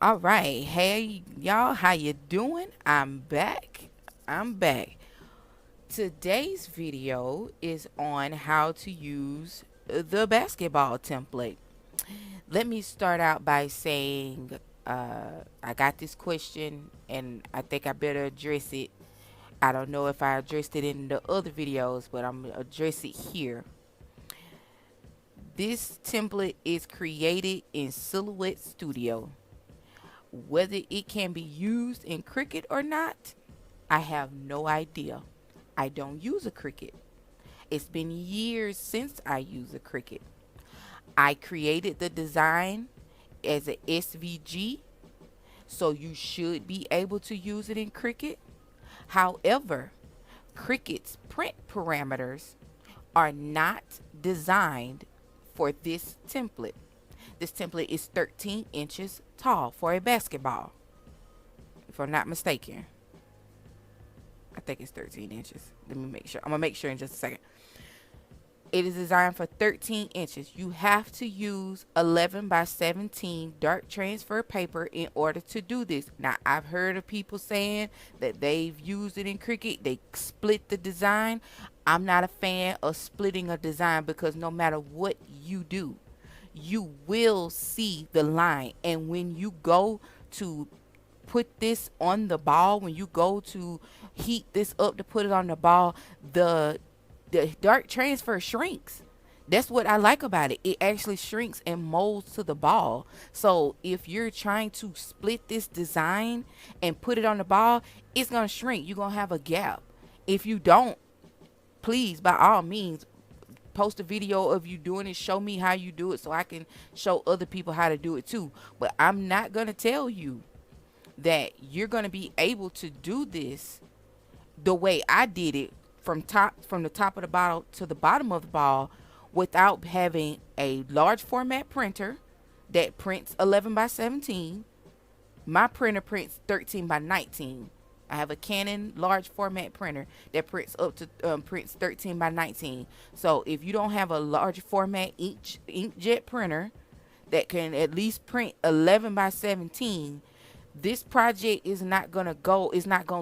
All right. Hey, y'all, how you doing? I'm back. I'm back. Today's video is on how to use the basketball template. Let me start out by saying I got this question and I think I better address it. I don't know if I addressed it in the other videos, but I'm going to address it here. This template is created in Silhouette Studio. Whether it can be used in Cricut or not, I have no idea. I don't use a Cricut. It's been years since I used a Cricut. I created the design as a SVG, so you should be able to use it in Cricut. However, Cricut's print parameters are not designed for this template. This template is 13 inches tall for a basketball, if I'm not mistaken. I think it's 13 inches. Let me make sure. I'm going to make sure in just a second. It is designed for 13 inches. You have to use 11 by 17 dark transfer paper in order to do this. Now, I've heard of people saying that they've used it in Cricut. They split the design. I'm not a fan of splitting a design because no matter what you do, you will see the line. And when you go to put this on the ball, when you go to heat this up to put it on the ball, the dark transfer shrinks. That's what I like about it. It actually shrinks and molds to the ball. So if you're trying to split this design and put it on the ball, it's going to shrink. You're going to have a gap. If you don't, please, by all means, post a video of you doing it. Show me how you do it so I can show other people how to do it too. But I'm not going to tell you that you're going to be able to do this the way I did it from the top of the bottle to the bottom of the ball without having a large format printer that prints 11 by 17. My printer prints 13 by 19. I have a Canon large format printer that prints up to prints 13 by 19. So if you don't have a large format inkjet printer that can at least print 11 by 17, this project is not gonna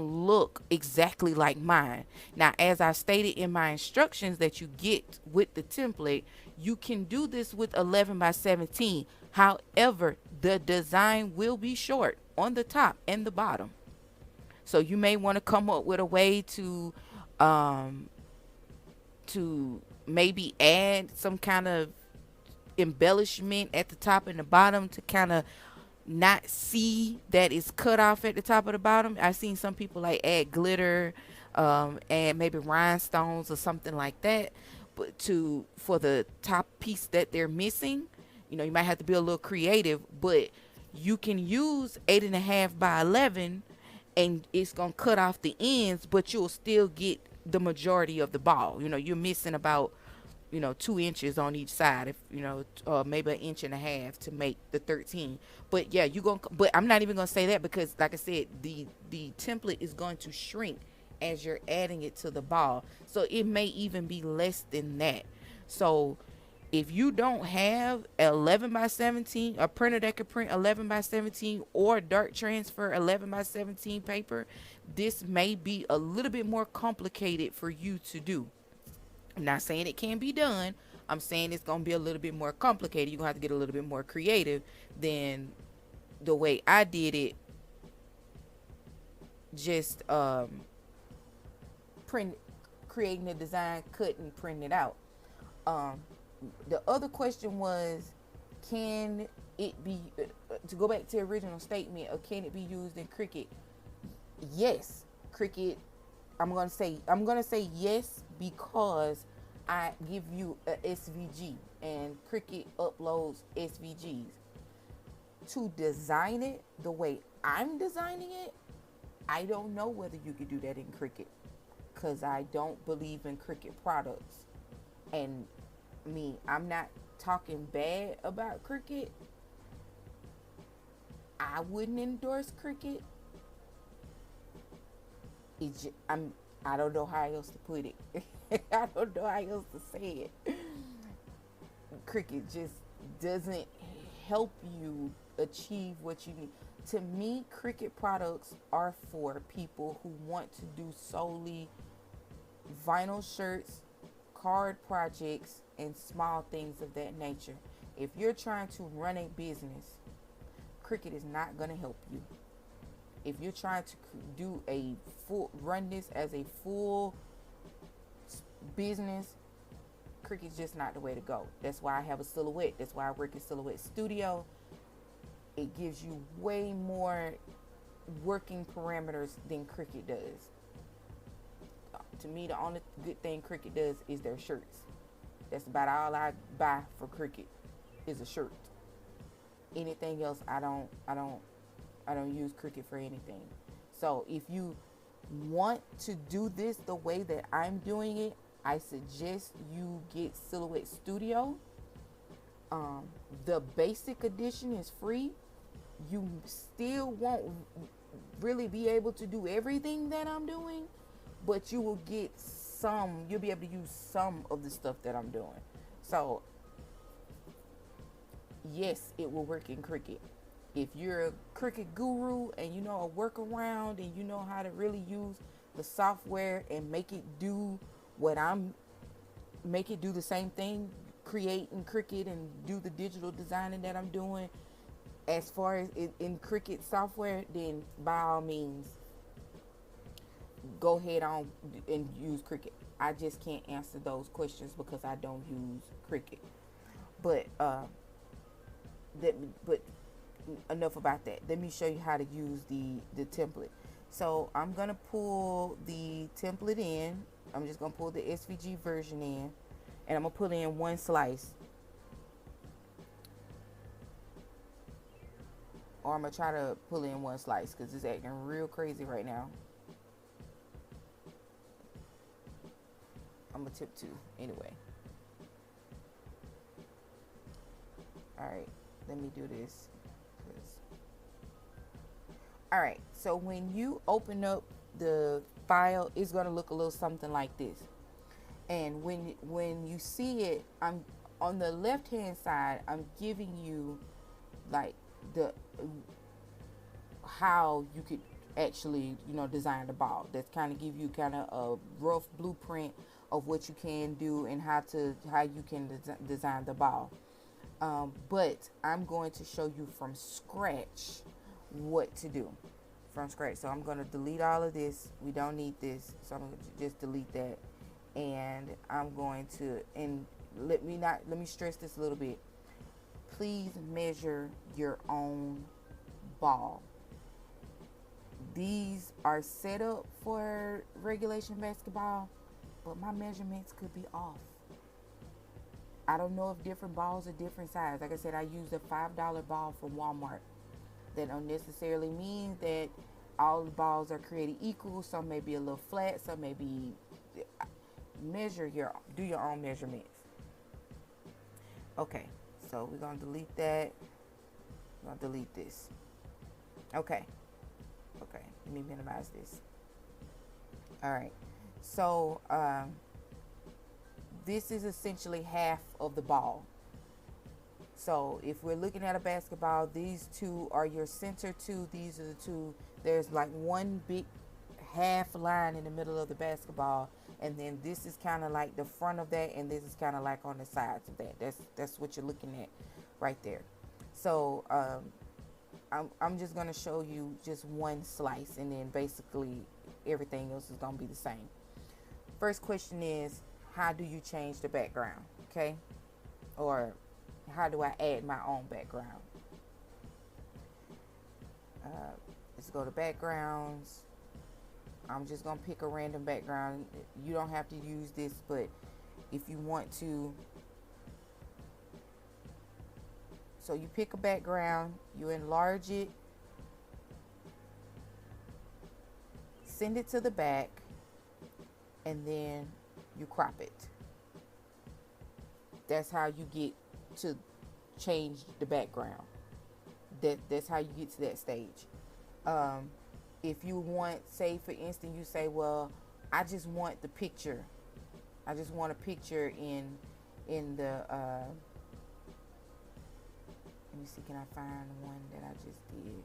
look exactly like mine. Now, as I stated in my instructions that you get with the template, you can do this with 11 by 17. However, the design will be short on the top and the bottom. So you may want to come up with a way um to maybe add some kind of embellishment at the top and the bottom to kind of not see that it's cut off at the top of the bottom. I've seen some people like add glitter, and maybe rhinestones or something like that, but for the top piece that they're missing, you might have to be a little creative. But you can use 8.5 by 11, and it's gonna cut off the ends, but you'll still get the majority of the ball. You're missing about 2 inches on each side, if maybe 1.5 inches to make the 13. But yeah, but I'm not even gonna say that because, like I said, the template is going to shrink as you're adding it to the ball, so it may even be less than that. So if you don't have 11 by 17, a printer that could print 11 by 17 or dark transfer 11 by 17 paper, this may be a little bit more complicated for you to do. I'm not saying it can be done. I'm saying it's going to be a little bit more complicated. You're going to have to get a little bit more creative than the way I did it. Just print, creating the design, cut and print it out. The other question was, can it be, to go back to the original statement of can it be used in Cricut? Yes, Cricut. I'm gonna say yes because I give you a SVG and Cricut uploads SVGs. To design it the way I'm designing it, I don't know whether you could do that in Cricut because I don't believe in Cricut products. And I'm not talking bad about Cricut. I wouldn't endorse Cricut. I don't know how else to put it. I don't know how else to say it. Cricut just doesn't help you achieve what you need. To me, Cricut products are for people who want to do solely vinyl shirts, card projects, and small things of that nature. If you're trying to run a business, Cricut is not going to help you. If you're trying to do a full run this as a full business, Cricut's just not the way to go. That's why I have a silhouette. That's why I work in Silhouette Studio. It gives you way more working parameters than Cricut does. To me, the only good thing Cricut does is their shirts. That's about all I buy for Cricut is a shirt. Anything else, I don't use Cricut for anything. So if you want to do this the way that I'm doing it, I suggest you get Silhouette Studio. The basic edition is free. You still won't really be able to do everything that I'm doing, but you will get some, you'll be able to use some of the stuff that I'm doing. So yes, it will work in Cricut. If you're a Cricut guru and you know a workaround and you know how to really use the software and make it do make it do the same thing, create in Cricut and do the digital designing that I'm doing as far as in Cricut software, then by all means, go ahead on and use Cricut. I just can't answer those questions because I don't use Cricut. But but enough about that. Let me show you how to use the template. So I'm gonna pull the template in. I'm just gonna pull the SVG version in, and I'm gonna put in one slice. Or I'm gonna try to pull in one slice because it's acting real crazy right now. I'm gonna tip 2 anyway. Alright, let me do this. Alright, so when you open up the file, it's gonna look a little something like this. And when you see it, I'm on the left hand side, I'm giving you like the how you could actually, design the ball. That's kind of give you kind of a rough blueprint of what you can do and how you can design the ball. But I'm going to show you from scratch what to do from scratch. So I'm going to delete all of this. We don't need this, so I'm going to just delete that. And I'm going to, and let me stress this a little bit. Please measure your own ball. These are set up for regulation basketball, but my measurements could be off. I don't know if different balls are different size. Like I said, I used a $5 ball from Walmart. That don't necessarily mean that all the balls are created equal. Some may be a little flat, some may be, do your own measurements. Okay, so we're gonna delete that. I'm gonna delete this. Okay, let me minimize this. All right, so this is essentially half of the ball. So if we're looking at a basketball, these two are your center two. These are the two. There's like one big half line in the middle of the basketball, and then this is kind of like the front of that, and this is kind of like on the sides of that. That's what you're looking at right there. So I'm just gonna show you just one slice, and then basically everything else is gonna be the same. First question is, how do you change the background? Okay, or how do I add my own background? Let's go to backgrounds. I'm just gonna pick a random background. You don't have to use this, but if you want to. So you pick a background, you enlarge it, send it to the back, and then you crop it. That's how you get to change the background. That's how you get to that stage. If you want, say for instance, you say, well, I just want the picture. I just want a picture in the let me see, can I find one that I just did?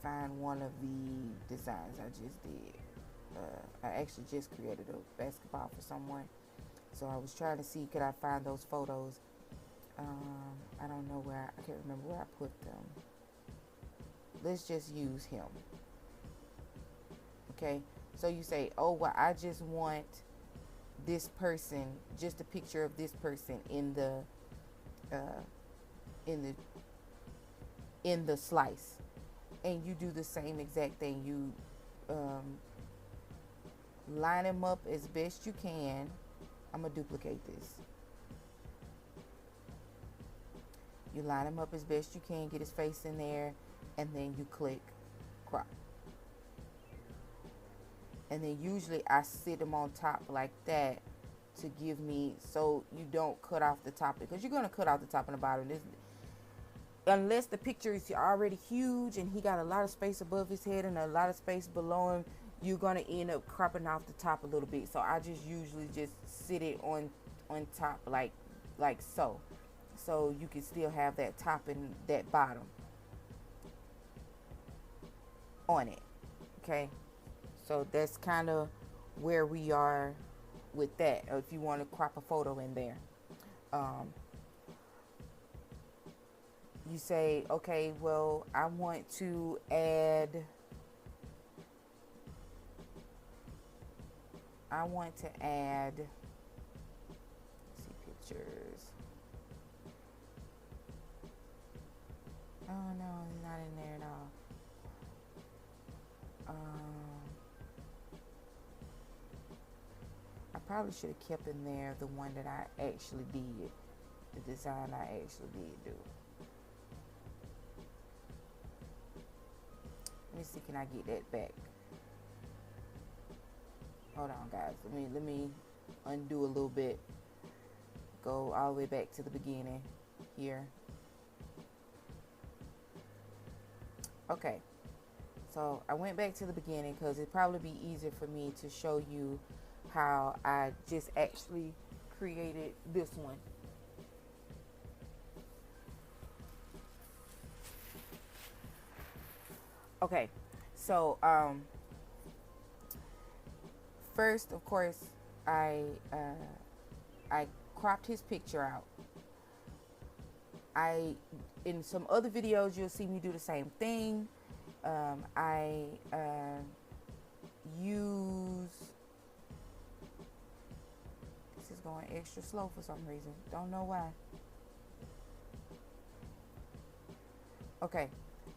find one of the designs I just did. I actually just created a basketball for someone, so I was trying to see could I find those photos. I don't know where, I can't remember where I put them. Let's just use him. Okay, so you say, oh well, I just want this person, just a picture of this person in the uh, in the in the slice, and you do the same exact thing. You line them up as best you can. I'm gonna duplicate this. You line him up as best you can, get his face in there, and then you click crop. And then usually I sit them on top like that to give me, so you don't cut off the top, because you're going to cut off the top and the bottom. Unless the picture is already huge and he got a lot of space above his head and a lot of space below him, you're going to end up cropping off the top a little bit. So I just usually just sit it on top like so. So you can still have that top and that bottom on it. Okay, so that's kind of where we are with that. Or if you want to crop a photo in there, you say, okay, well, I want to add let's see, pictures. Oh no, it's not in there at all. I probably should have kept in there the one that I actually did, the design I actually did do. Let me see, can I get that back? Hold on, guys. Let me undo a little bit. Go all the way back to the beginning here. Okay. So I went back to the beginning because it'd probably be easier for me to show you how I just actually created this one. Okay, so first, of course, I cropped his picture out. In some other videos, you'll see me do the same thing. I use, this is going extra slow for some reason. Don't know why. Okay,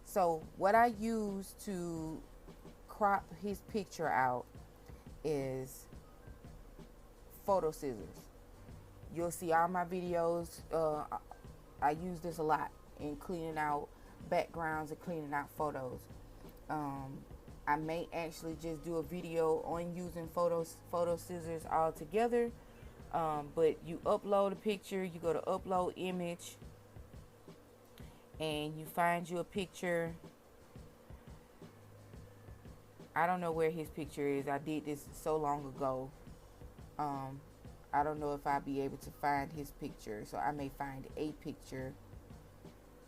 so what I use to crop his picture out is photo scissors. You'll see all my videos. I use this a lot in cleaning out backgrounds and cleaning out photos. I may actually just do a video on using photo scissors altogether. But you upload a picture, you go to upload image, and you find you a picture. I don't know where his picture is. I did this so long ago. I don't know if I'll be able to find his picture, so I may find a picture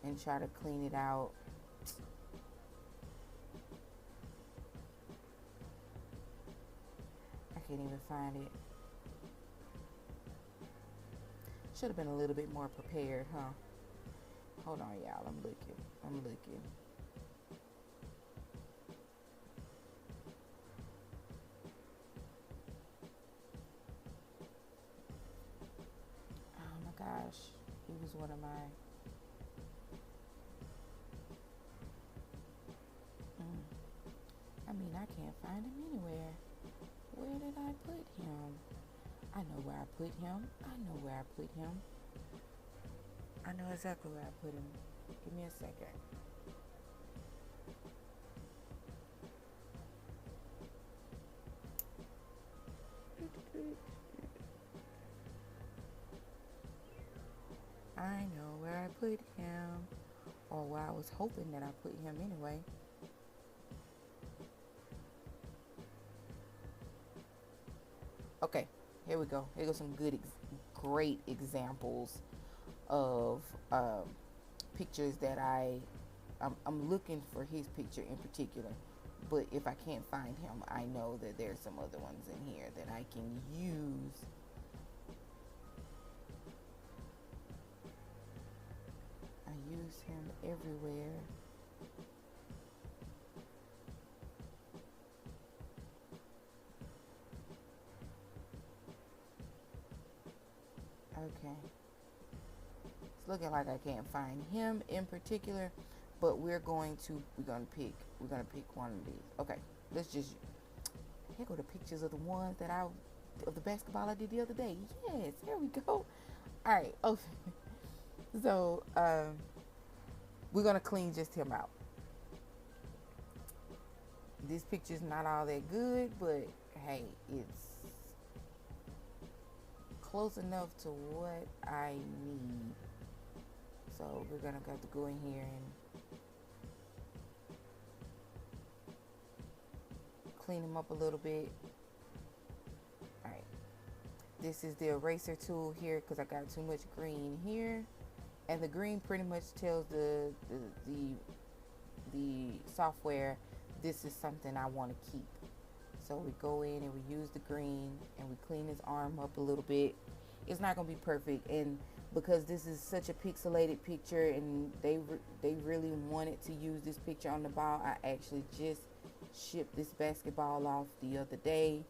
and try to clean it out. I can't even find it. Should have been a little bit more prepared, huh? Hold on, y'all. I'm looking. Oh my gosh. He was one of my... I mean, I can't find him anywhere. Where did I put him? I know where I put him. I know exactly where I put him. Give me a second. I know where I put him. Or where I was hoping that I put him anyway. Okay, here we go. Here go some great examples of pictures that I I'm looking for his picture in particular, but if I can't find him, I know that there's some other ones in here that I can use. I use him everywhere. Okay. It's looking like I can't find him in particular, but we're gonna pick one of these. Okay, let's just here go the pictures of the ones of the basketball I did the other day. Yes, there we go. All right. Okay. So we're gonna clean just him out. This picture's not all that good, but hey, it's close enough to what I need. So we're gonna have to go in here and clean them up a little bit. All right, this is the eraser tool here because I got too much green here, and the green pretty much tells the software this is something I want to keep. So we go in and we use the green and we clean his arm up a little bit. It's not gonna be perfect, and because this is such a pixelated picture and they really wanted to use this picture on the ball, I actually just shipped this basketball off the other day.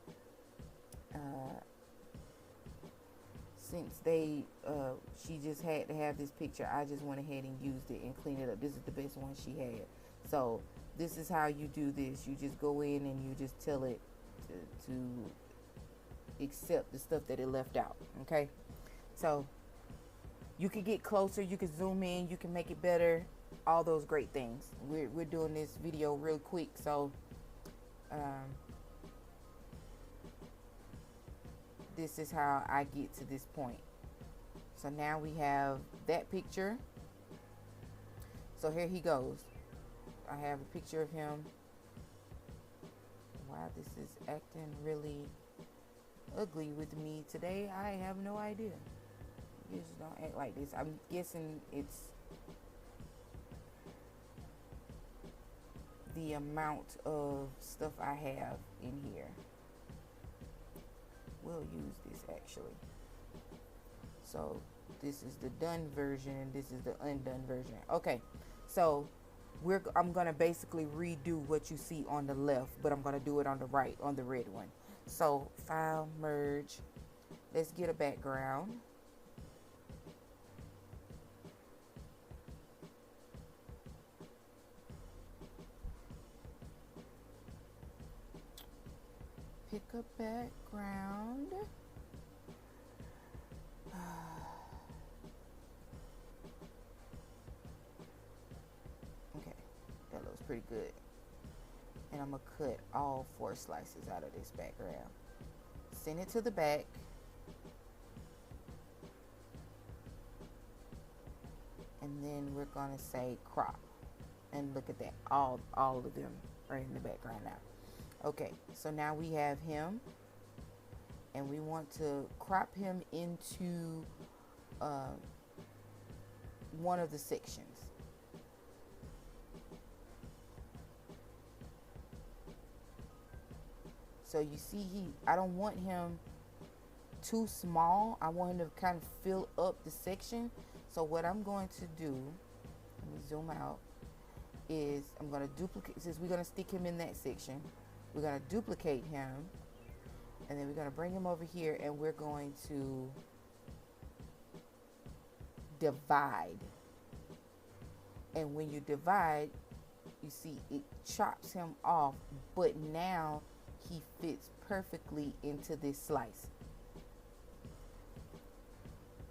Since she just had to have this picture, I just went ahead and used it and cleaned it up. This is the best one she had. So this is how you do this. You just go in and you just tell it to accept the stuff that it left out. Okay, so you can get closer, you can zoom in, you can make it better, all those great things. We're doing this video real quick, so this is how I get to this point. So now we have that picture. So here he goes. I have a picture of him. Wow, this is acting really ugly with me today. I have no idea. Just don't act like this. I'm guessing it's the amount of stuff I have in here. We'll use this actually. So this is the done version and this is the undone version. Okay, so I'm gonna basically redo what you see on the left, but I'm gonna do it on the right, on the red one. So file, merge. Let's get a background. Pick a background. Okay, that looks pretty good. And I'm gonna cut all 4 slices out of this background. Send it to the back. And then we're gonna say crop. And look at that, all of them are in the background now. Okay, so now we have him, and we want to crop him into one of the sections. So you see, I don't want him too small. I want him to kind of fill up the section. So what I'm going to do, let me zoom out, is I'm going to duplicate, since we're going to stick him in that section, we're going to duplicate him, and then we're going to bring him over here, and we're going to divide. And when you divide, you see it chops him off, but now he fits perfectly into this slice.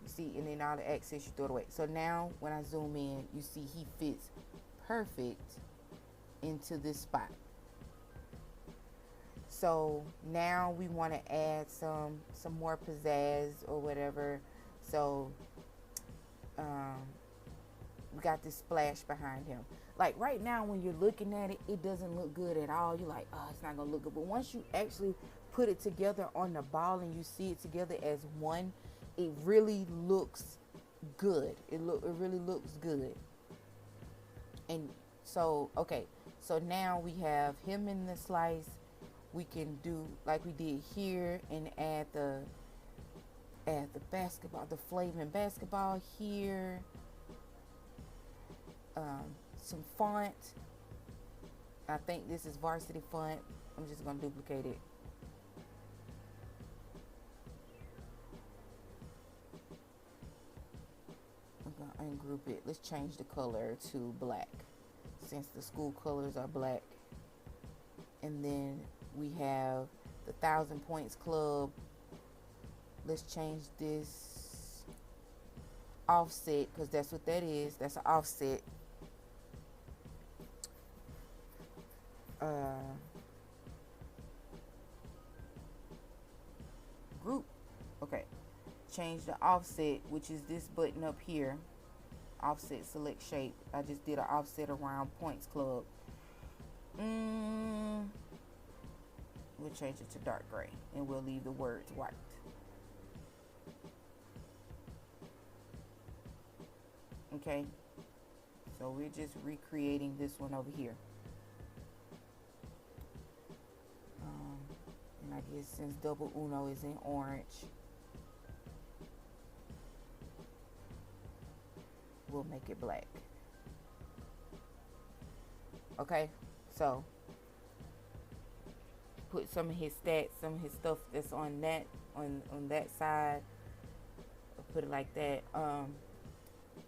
You see, and then all the excess you throw it away. So now when I zoom in, you see he fits perfect into this spot. So now we want to add some more pizzazz or whatever. So we got this splash behind him. Like right now when you're looking at it, it doesn't look good at all. You're like, oh, it's not gonna look good. But once you actually put it together on the ball and you see it together as one, it really looks good. It really looks good. And So, okay. So now we have him in the slice. We can do like we did here and add the basketball, the flaming basketball here. Some font. I think this is varsity font. I'm just gonna duplicate it. I'm gonna ungroup it. Let's change the color to black, since the school colors are black. And then we have the 1,000 Points Club. Let's change this offset, because that's what that is. That's an offset. Group. Okay. Change the offset, which is this button up here. Offset select shape. I just did an offset around Points Club. We'll change it to dark gray, and we'll leave the words white. Okay, so we're just recreating this one over here. And I guess since double Uno is in orange, we'll make it black. Okay, so put some of his stats, some of his stuff that's on that side. I'll put it like that.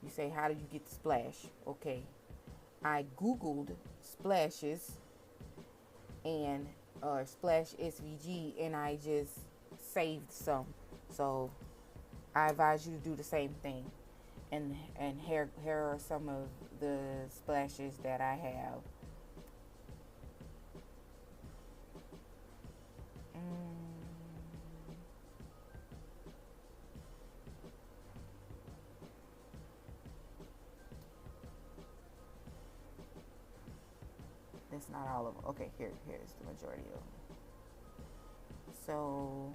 You say, how do you get the splash? Okay, I googled splashes and splash SVG, and I just saved some. So I advise you to do the same thing. And here are some of the splashes that I have. That's not all of them. Okay, here's the majority of them. So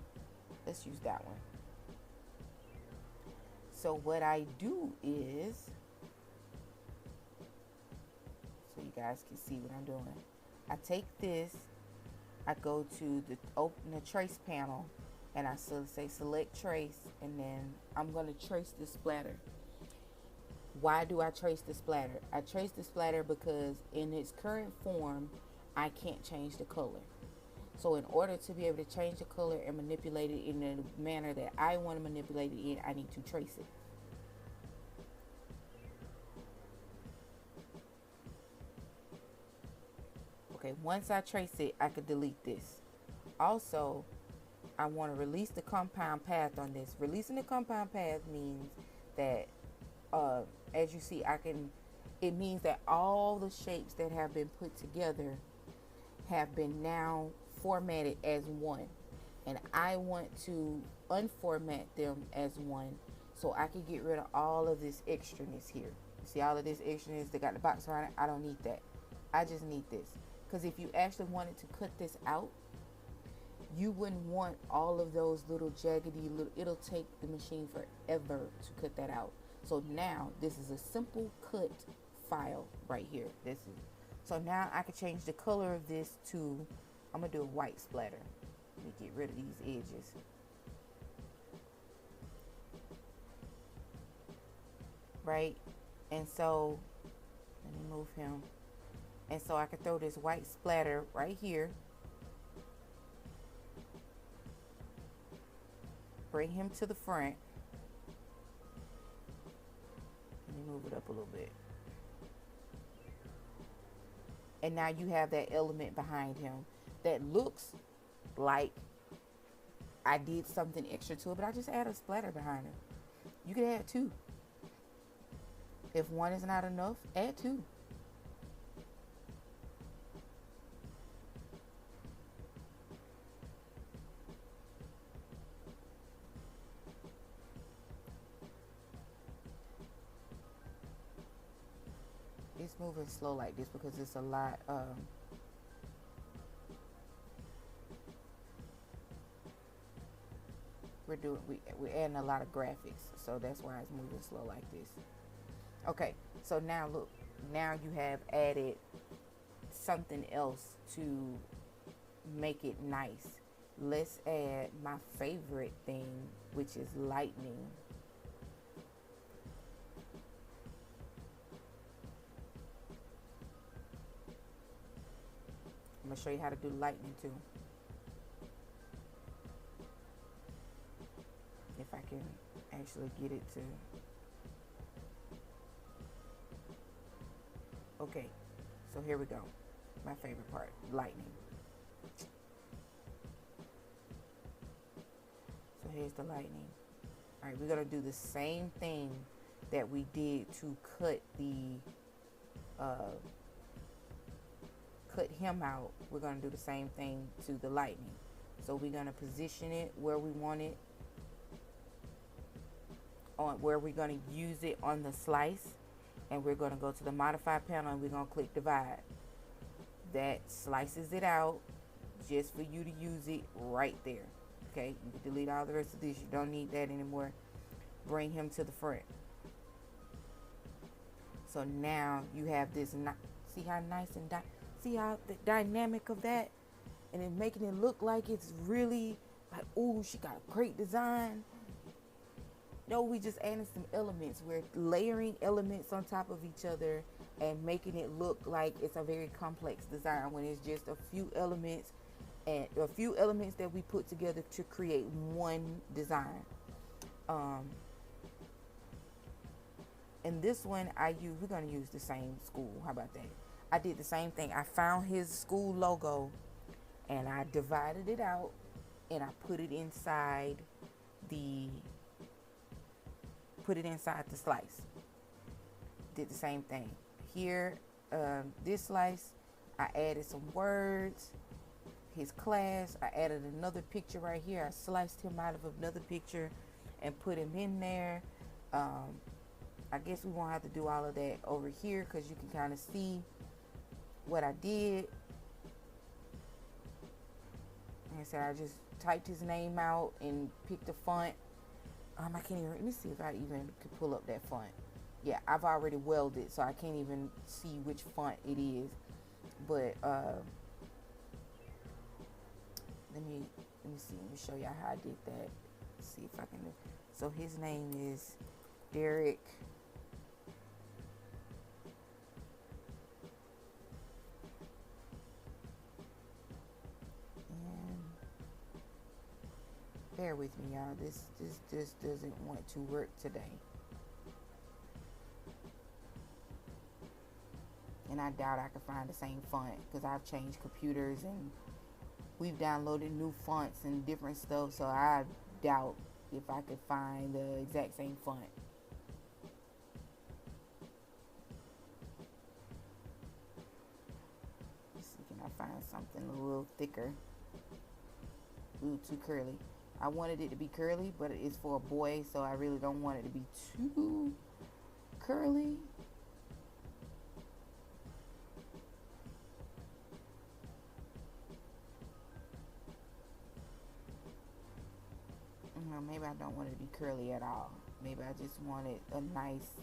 let's use that one. So what I do is, so you guys can see what I'm doing, I take this, I go to open the trace panel, and I say select trace, and then I'm going to trace the splatter. Why do I trace the splatter? I trace the splatter because in its current form, I can't change the color. So in order to be able to change the color and manipulate it in the manner that I want to manipulate it in, I need to trace it. Okay, once I trace it, I could delete this. Also, I want to release the compound path on this. Releasing the compound path means that, as you see, it means that all the shapes that have been put together have been now formatted as one. And I want to unformat them as one, so I can get rid of all of this extraness here. You see all of this extraness that got the box around it? I don't need that. I just need this. Because if you actually wanted to cut this out, you wouldn't want all of those little jaggedy it'll take the machine forever to cut that out. So now this is a simple cut file right here. So now I can change the color of this to, I'm gonna do a white splatter. Let me get rid of these edges. Right? And so let me move him. And so I can throw this white splatter right here. Bring him to the front. Let me move it up a little bit. And now you have that element behind him that looks like I did something extra to it, but I just add a splatter behind him. You can add two. If one is not enough, add two. It's moving slow like this because it's a lot. We're adding a lot of graphics, so that's why it's moving slow like this. Okay, so now look, now you have added something else to make it nice. Let's add my favorite thing, which is lightning. I'm going to show you how to do lightning too. If I can actually get it to. Okay, so here we go. My favorite part, lightning. So here's the lightning. All right, we're gonna do the same thing that we did to cut him out. We're gonna do the same thing to the lightning. So we're gonna position it where we want it, on where we're gonna use it on the slice, and we're gonna go to the modify panel and we're gonna click divide. That slices it out just for you to use it right there. Okay, you can delete all the rest of this. You don't need that anymore. Bring him to the front. So now you have this. See how nice and see how the dynamic of that, and then making it look like it's really like, oh, she got a great design. No, we just adding some elements. We're layering elements on top of each other and making it look like it's a very complex design when it's just a few elements, and a few elements that we put together to create one design. And this one we're going to use the same school. How about that? I did the same thing. I found his school logo and I divided it out and I put it inside the slice. Did the same thing. Here, this slice, I added some words. His class, I added another picture right here. I sliced him out of another picture and put him in there. I guess we won't have to do all of that over here because you can kind of see what I did. Like I said, I just typed his name out and picked a font. I can't even, let me see if I even could pull up that font. Yeah, I've already welded, so I can't even see which font it is. But let me see. Let me show y'all how I did that. Let's see if I can. So his name is Derek. And bear with me, y'all. This doesn't want to work today. And I doubt I could find the same font because I've changed computers and we've downloaded new fonts and different stuff, so I doubt if I could find the exact same font. Let's see, can I find something a little thicker? Ooh, too curly. I wanted it to be curly, but it's for a boy, so I really don't want it to be too curly. Maybe I don't want it to be curly at all. Maybe I just want it a nice.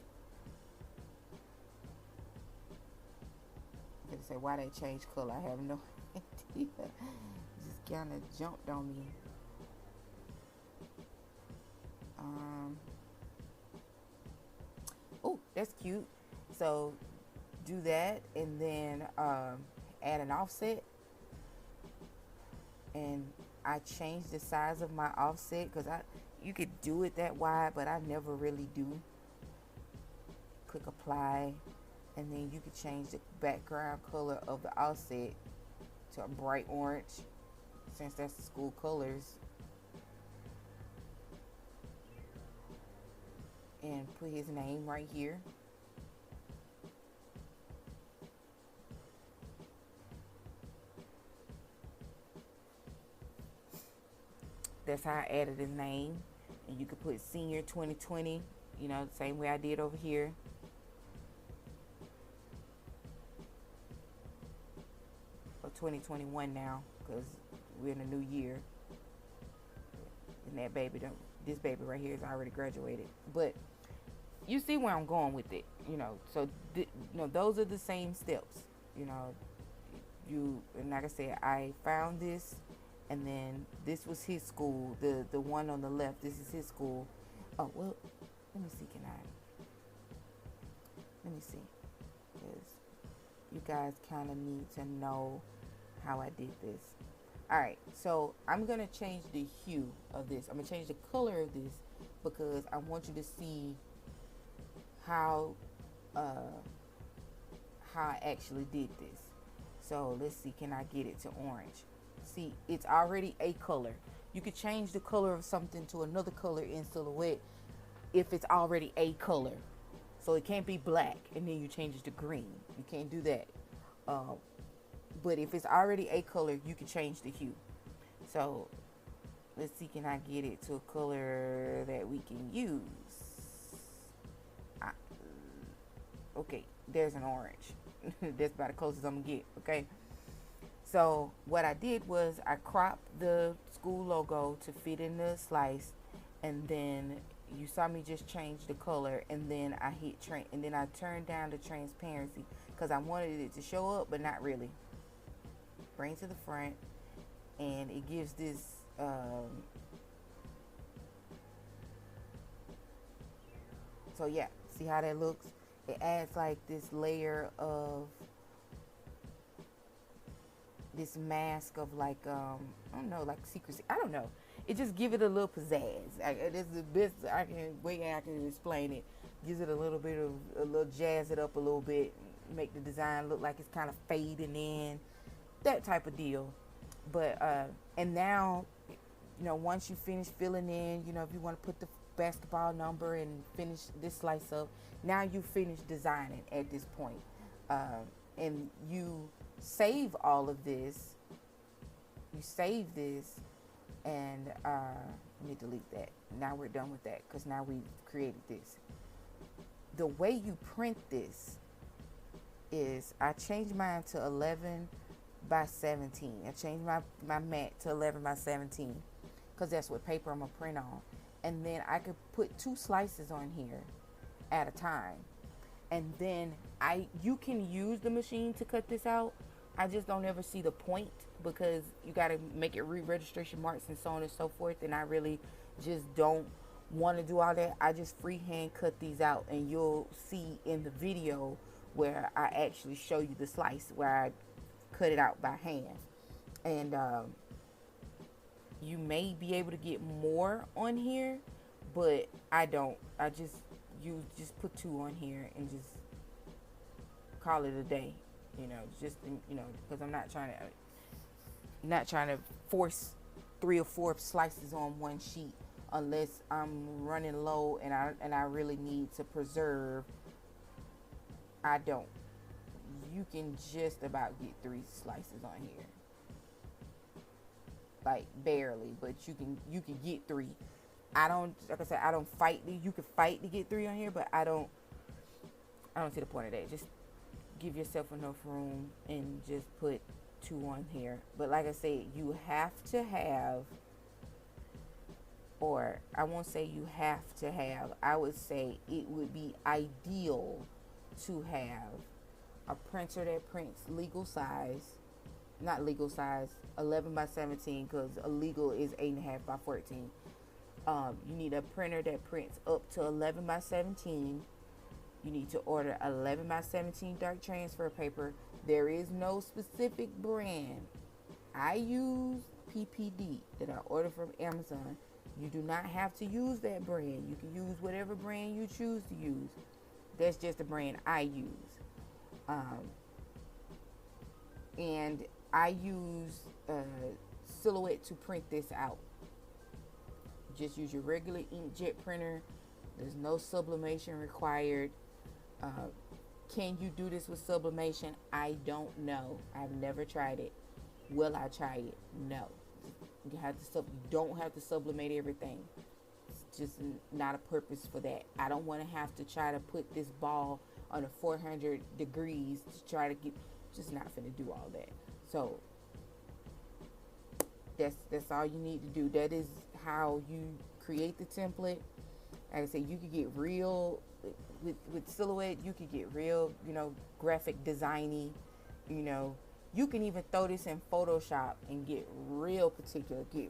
I'm gonna say why they changed color. I have no idea. It just kind of jumped on me. Oh, that's cute. So do that, and then add an offset. And I changed the size of my offset because you could do it that wide, but I never really do. Click apply, and then you could change the background color of the offset to a bright orange, since that's the school colors, and put his name right here. That's how I added his name. And you could put senior 2020, you know, the same way I did over here. Or 2021 now, because we're in a new year. And that baby, this baby right here is already graduated. But you see where I'm going with it, you know. So those are the same steps, you know. You, and like I said, I found this, and then this was his school. The one on the left, this is his school. Oh well, let me see. Let me see, because you guys kind of need to know how I did this. All right, so I'm gonna change the hue of this. I'm gonna change the color of this because I want you to see how I actually did this. So let's see, can I get it to orange? See, it's already a color. You could change the color of something to another color in Silhouette if it's already a color. So it can't be black and then you change it to green. You can't do that. But if it's already a color, you can change the hue. So let's see, can I get it to a color that we can use? Okay, there's an orange. That's about the closest I'm gonna get. Okay, so what I did was I cropped the school logo to fit in the slice, and then you saw me just change the color, and then I hit and then I turned down the transparency because I wanted it to show up but not really. Bring it to the front, and it gives this so yeah, see how that looks? It adds like this layer of this mask of like I don't know, like secrecy. I don't know. It just give it a little pizzazz. This is the best I can explain it. Gives it a little bit of a little jazz it up a little bit, make the design look like it's kind of fading in, that type of deal. But and now, you know, once you finish filling in, you know, if you want to put the basketball number and finish this slice up, now you finish designing at this point. And you save all of this. You save this, and let me delete that. Now we're done with that because now we've created this. The way you print this is I changed mine to 11 by 17. I changed my mat to 11 by 17 because that's what paper I'm gonna print on. And then I could put 2 slices on here at a time. And then you can use the machine to cut this out. I just don't ever see the point because you got to make it re-registration marks and so on and so forth. And I really just don't want to do all that. I just freehand cut these out, and you'll see in the video where I actually show you the slice where I cut it out by hand. And you may be able to get more on here, but I don't. I just put 2 on here and just call it a day. You know, just, you know, because I'm not trying to force 3 or 4 slices on one sheet unless I'm running low and I really need to preserve. I don't. You can just about get 3 slices on here, like barely, but you can get 3. I don't, like I said, I don't fight. You can fight to get 3 on here, but I don't see the point of that. Just give yourself enough room and just put 2 on here. But like I said, you have to have, or I won't say you have to have, I would say it would be ideal to have a printer that prints legal size, not legal size, 11 by 17, because a legal is 8.5 by 14. You need a printer that prints up to 11 by 17. You need to order 11 by 17 dark transfer paper. There is no specific brand. I use PPD that I ordered from Amazon. You do not have to use that brand. You can use whatever brand you choose to use. That's just the brand I use. And I use Silhouette to print this out. Just use your regular inkjet printer. There's no sublimation required. Can you do this with sublimation? I don't know. I've never tried it. Will I try it? No. You don't have to sublimate everything. It's just not a purpose for that. I don't want to have to try to put this ball on a 400 degrees to try to get. Just not finna do all that. So that's all you need to do. That is how you create the template. Like I said, you could get real with silhouette. You could get real, graphic designy. You know, you can even throw this in Photoshop and get real particular. Get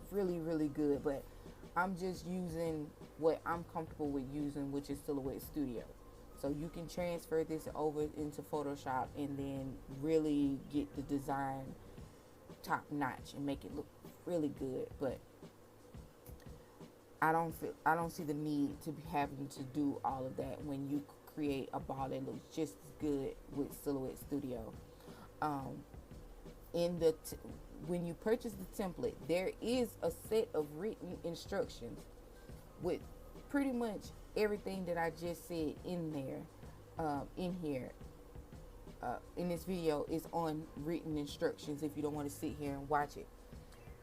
really, really good. But I'm just using what I'm comfortable with using, which is Silhouette Studio. So you can transfer this over into Photoshop and then really get the design top notch and make it look really good. But I don't see the need to be having to do all of that when you create a ball that looks just as good with Silhouette Studio. Um, in the when you purchase the template, there is a set of written instructions with pretty much everything that I just said in there, in here. In this video is on written instructions if you don't want to sit here and watch it.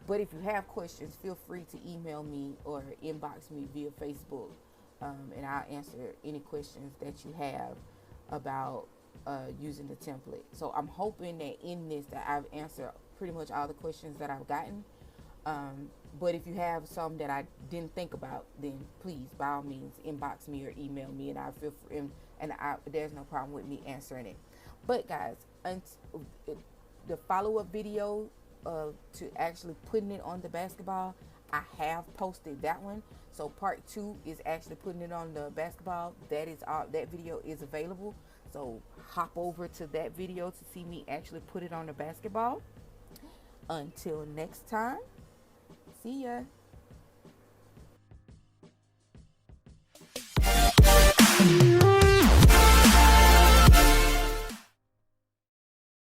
But if you have questions, feel free to email me or inbox me via Facebook, and I'll answer any questions that you have about using the template. So I'm hoping that in this that I've answered pretty much all the questions that I've gotten. But if you have some that I didn't think about, then please, by all means, inbox me or email me, and I feel free, and there's no problem with me answering it. But guys, the follow-up video to actually putting it on the basketball, I have posted that one. So part 2 is actually putting it on the basketball. That is all. That video is available. So hop over to that video to see me actually put it on the basketball. Until next time, see ya.